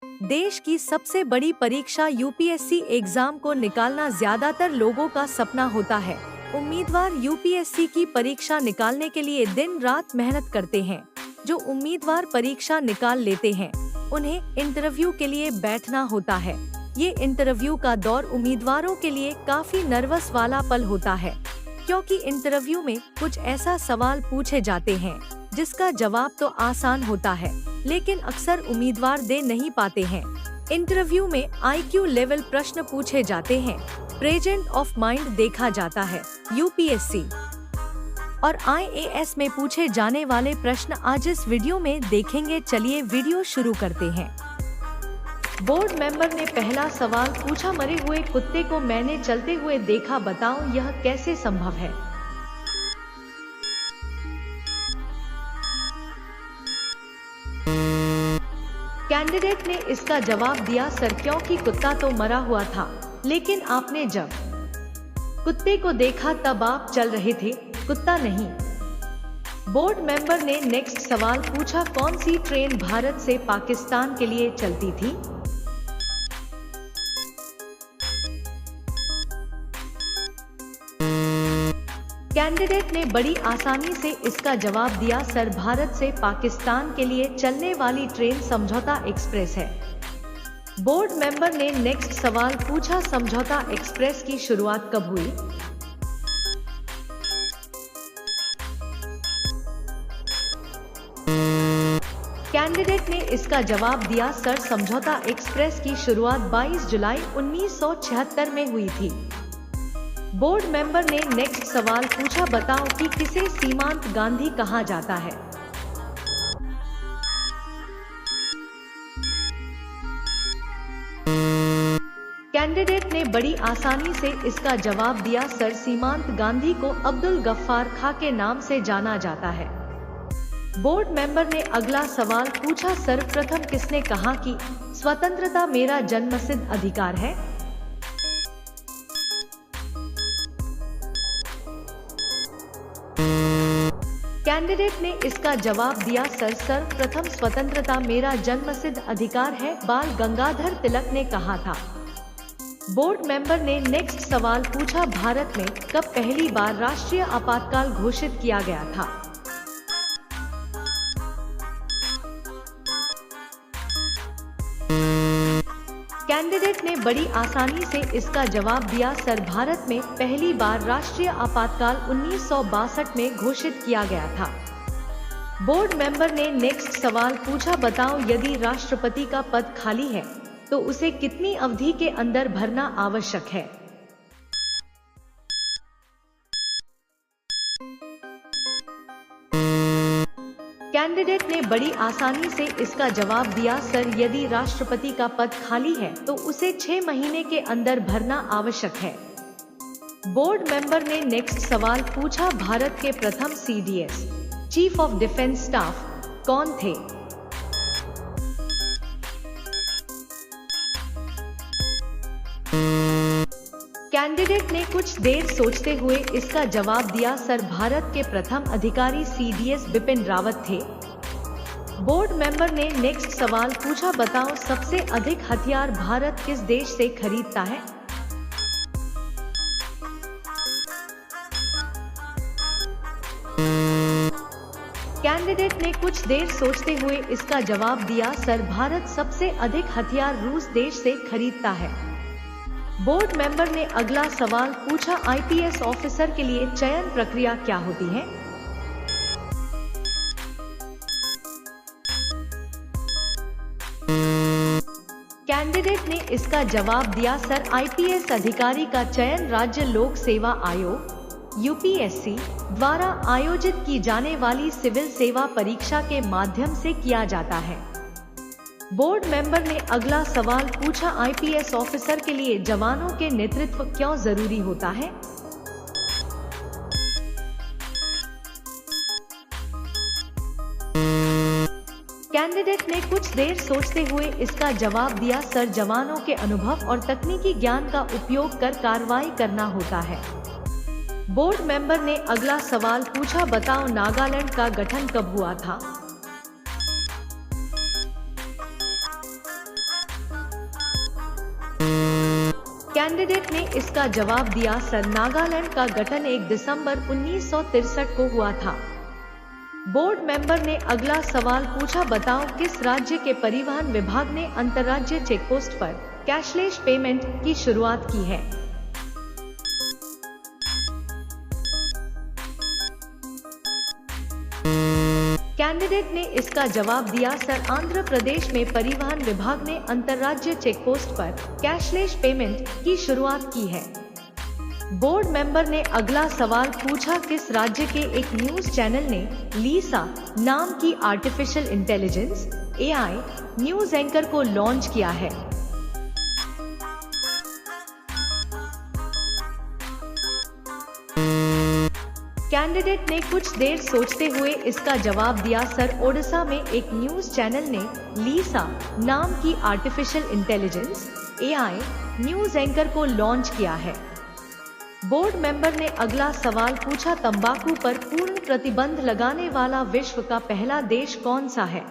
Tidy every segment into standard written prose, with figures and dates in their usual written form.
देश की सबसे बड़ी परीक्षा यूपीएससी एग्जाम को निकालना ज्यादातर लोगों का सपना होता है। उम्मीदवार यूपीएससी की परीक्षा निकालने के लिए दिन रात मेहनत करते हैं। जो उम्मीदवार परीक्षा निकाल लेते हैं, उन्हें इंटरव्यू के लिए बैठना होता है। ये इंटरव्यू का दौर उम्मीदवारों के लिए काफी नर्वस वाला पल होता है, क्योंकि इंटरव्यू में कुछ ऐसा सवाल पूछे जाते हैं जिसका जवाब तो आसान होता है, लेकिन अक्सर उम्मीदवार दे नहीं पाते हैं। इंटरव्यू में आईक्यू लेवल प्रश्न पूछे जाते हैं, प्रेजेंट ऑफ माइंड देखा जाता है। यूपीएससी और आईएएस में पूछे जाने वाले प्रश्न आज इस वीडियो में देखेंगे। चलिए वीडियो शुरू करते हैं। बोर्ड मेंबर ने पहला सवाल पूछा, मरे हुए कुत्ते को मैंने चलते हुए देखा, बताओ यह कैसे संभव है। कैंडिडेट ने इसका जवाब दिया, सर क्योंकि कुत्ता तो मरा हुआ था, लेकिन आपने जब कुत्ते को देखा तब आप चल रहे थे, कुत्ता नहीं। बोर्ड मेंबर ने नेक्स्ट सवाल पूछा, कौन सी ट्रेन भारत से पाकिस्तान के लिए चलती थी। कैंडिडेट ने बड़ी आसानी से इसका जवाब दिया, सर भारत से पाकिस्तान के लिए चलने वाली ट्रेन समझौता एक्सप्रेस है। बोर्ड मेंबर ने नेक्स्ट सवाल पूछा, समझौता एक्सप्रेस की शुरुआत कब हुई। कैंडिडेट ने इसका जवाब दिया, सर समझौता एक्सप्रेस की शुरुआत 22 जुलाई 1976 में हुई थी। बोर्ड मेंबर ने नेक्स्ट सवाल पूछा, बताओ कि किसे सीमांत गांधी कहा जाता है। कैंडिडेट ने बड़ी आसानी से इसका जवाब दिया, सर सीमांत गांधी को अब्दुल गफ्फार खां के नाम से जाना जाता है। बोर्ड मेंबर ने अगला सवाल पूछा, सर्वप्रथम किसने कहा कि स्वतंत्रता मेरा जन्मसिद्ध अधिकार है। कैंडिडेट ने इसका जवाब दिया, सर सर्वप्रथम स्वतंत्रता मेरा जन्मसिद्ध अधिकार है, बाल गंगाधर तिलक ने कहा था। बोर्ड मेंबर ने नेक्स्ट सवाल पूछा, भारत में कब पहली बार राष्ट्रीय आपातकाल घोषित किया गया था। कैंडिडेट ने बड़ी आसानी से इसका जवाब दिया, सर भारत में पहली बार राष्ट्रीय आपातकाल 1962 में घोषित किया गया था। बोर्ड मेंबर ने नेक्स्ट सवाल पूछा, बताओ यदि राष्ट्रपति का पद खाली है तो उसे कितनी अवधि के अंदर भरना आवश्यक है। कैंडिडेट ने बड़ी आसानी से इसका जवाब दिया, सर यदि राष्ट्रपति का पद खाली है तो उसे 6 महीने के अंदर भरना आवश्यक है। बोर्ड मेंबर ने नेक्स्ट सवाल पूछा, भारत के प्रथम CDS chief of defence staff कौन थे। कैंडिडेट ने कुछ देर सोचते हुए इसका जवाब दिया, सर भारत के प्रथम अधिकारी सीडीएस बिपिन रावत थे। बोर्ड मेंबर ने नेक्स्ट सवाल पूछा, बताओ सबसे अधिक हथियार भारत किस देश से खरीदता है। कैंडिडेट ने कुछ देर सोचते हुए इसका जवाब दिया, सर भारत सबसे अधिक हथियार रूस देश से खरीदता है। बोर्ड मेंबर ने अगला सवाल पूछा, आईपीएस ऑफिसर के लिए चयन प्रक्रिया क्या होती है। कैंडिडेट ने इसका जवाब दिया, सर आईपीएस अधिकारी का चयन राज्य लोक सेवा आयोग यूपीएससी द्वारा आयोजित की जाने वाली सिविल सेवा परीक्षा के माध्यम से किया जाता है। बोर्ड मेंबर ने अगला सवाल पूछा, आईपीएस ऑफिसर के लिए जवानों के नेतृत्व क्यों जरूरी होता है। कैंडिडेट ने कुछ देर सोचते हुए इसका जवाब दिया, सर जवानों के अनुभव और तकनीकी ज्ञान का उपयोग कर कार्रवाई करना होता है। बोर्ड मेंबर ने अगला सवाल पूछा, बताओ नागालैंड का गठन कब हुआ था। कैंडिडेट ने इसका जवाब दिया, सर, नागालैंड का गठन 1 दिसंबर 1963 को हुआ था। बोर्ड मेंबर ने अगला सवाल पूछा, बताओ किस राज्य के परिवहन विभाग ने अंतर्राज्यीय चेकपोस्ट पर कैशलेस पेमेंट की शुरुआत की है? कैंडिडेट ने इसका जवाब दिया, सर, आंध्र प्रदेश में परिवहन विभाग ने अंतर्राज्यीय चेकपोस्ट पर कैशलेस पेमेंट की शुरुआत की है। बोर्ड मेंबर ने अगला सवाल पूछा, किस राज्य के एक न्यूज चैनल ने लीसा नाम की artificial intelligence (AI) news anchor को लॉन्च किया है? कैंडिडेट ने कुछ देर सोचते हुए इसका जवाब दिया, सर, ओडिशा में एक न्यूज चैनल ने लीसा नाम की artificial intelligence (AI) news anchor को लॉन्च किया है। बोर्ड मेंबर ने अगला सवाल पूछा, तंबाकू पर पूर्ण प्रतिबंध लगाने वाला विश्व का पहला देश कौन सा है?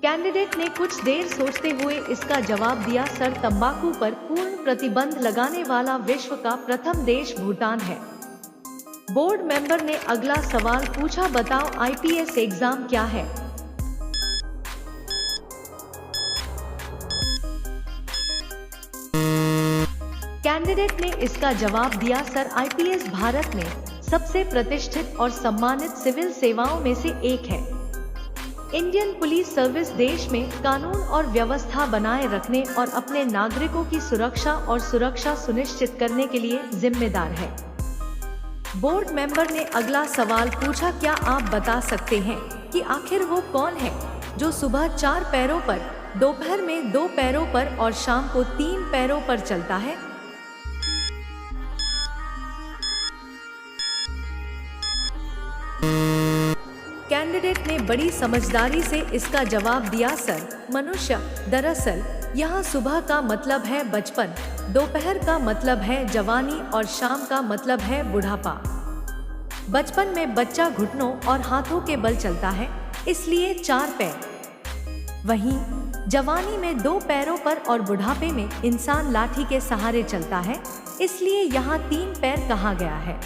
कैंडिडेट ने कुछ देर सोचते हुए इसका जवाब दिया, सर, तंबाकू पर पूर्ण प्रतिबंध लगाने वाला विश्व का प्रथम देश भूटान है। बोर्ड मेंबर ने अगला सवाल पूछा, बताओ IPS एग्जाम क्या है? कैंडिडेट ने इसका जवाब दिया, सर, IPS भारत में सबसे प्रतिष्ठित और सम्मानित सिविल सेवाओं में से एक है। इंडियन पुलिस सर्विस देश में कानून और व्यवस्था बनाए रखने और अपने नागरिकों की सुरक्षा सुनिश्चित करने के लिए जिम्मेदार है। बोर्ड मेंबर ने अगला सवाल पूछा, क्या आप बता सकते हैं कि आखिर वो कौन है जो सुबह 4 पैरों पर, दोपहर में 2 पैरों पर और शाम को 3 पैरों पर चलता है? कैंडिडेट ने बड़ी समझदारी से इसका जवाब दिया, सर, मनुष्य। दरअसल यहाँ सुबह का मतलब है बचपन, दोपहर का मतलब है जवानी और शाम का मतलब है बुढ़ापा। बचपन में बच्चा घुटनों और हाथों के बल चलता है, इसलिए 4 पैर। वहीं जवानी में 2 पैरों पर और बुढ़ापे में इंसान लाठी के सहारे चलता है, इसलिए यहाँ 3 पैर कहा गया है।